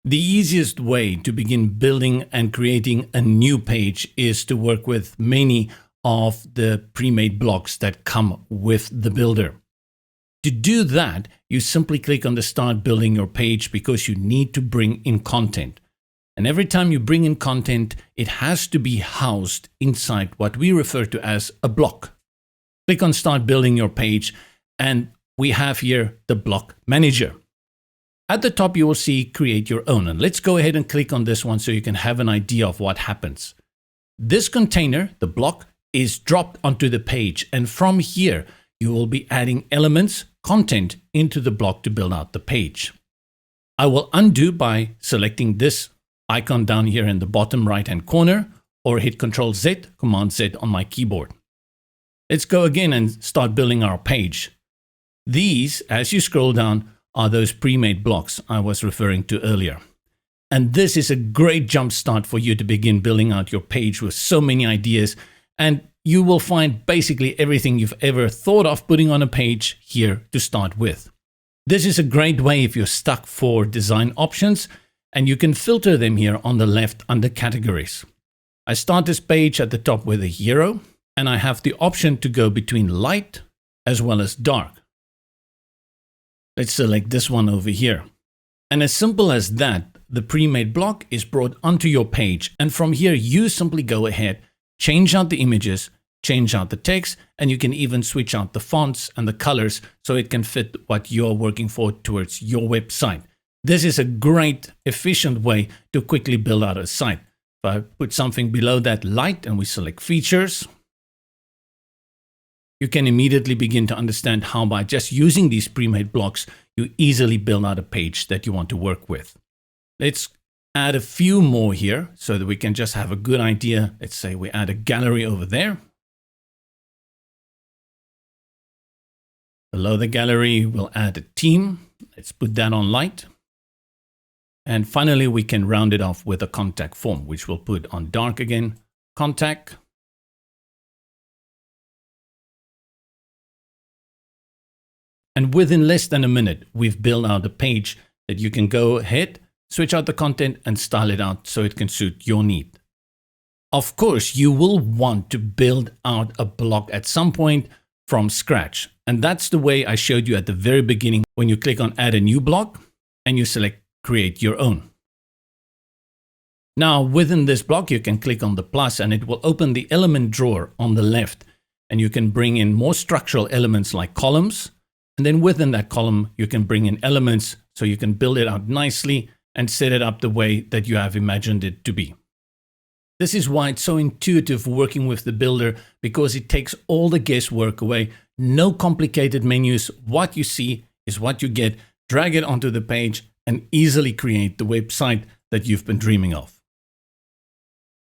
The easiest way to begin building and creating a new page is to work with many of the pre-made blocks that come with the builder. To do that, you simply click on the Start Building Your Page because you need to bring in content. And every time you bring in content, it has to be housed inside what we refer to as a block. Click on Start Building Your Page, and we have here the block manager. At the top, you will see Create Your Own. And let's go ahead and click on this one so you can have an idea of what happens. This container, the block, is dropped onto the page. And from here, you will be adding elements, content into the block to build out the page. I will undo by selecting this icon down here in the bottom right-hand corner, or hit Ctrl Z, Command Z on my keyboard. Let's go again and start building our page. These, as you scroll down, are those pre-made blocks I was referring to earlier. And this is a great jump start for you to begin building out your page with so many ideas, and you will find basically everything you've ever thought of putting on a page here to start with. This is a great way if you're stuck for design options, and you can filter them here on the left under categories. I start this page at the top with a hero, and I have the option to go between light as well as dark. Let's select this one over here. And as simple as that, the pre-made block is brought onto your page. And from here, you simply go ahead, change out the images, change out the text, and you can even switch out the fonts and the colors so it can fit what you're working for towards your website. This is a great, efficient way to quickly build out a site. If I put something below that light and we select features, you can immediately begin to understand how by just using these pre-made blocks, you easily build out a page that you want to work with. Let's add a few more here so that we can just have a good idea. Let's say we add a gallery over there. Below the gallery, we'll add a theme. Let's put that on light. And finally, we can round it off with a contact form, which we'll put on dark again, contact. And within less than a minute, we've built out a page that you can go ahead, switch out the content and style it out so it can suit your need. Of course, you will want to build out a block at some point from scratch. And that's the way I showed you at the very beginning when you click on Add a New Block and you select Create Your Own. Now, within this block, you can click on the plus and it will open the element drawer on the left. And you can bring in more structural elements like columns. And then within that column, you can bring in elements so you can build it out nicely and set it up the way that you have imagined it to be. This is why it's so intuitive working with the builder, because it takes all the guesswork away. No complicated menus. What you see is what you get. Drag it onto the page and easily create the website that you've been dreaming of.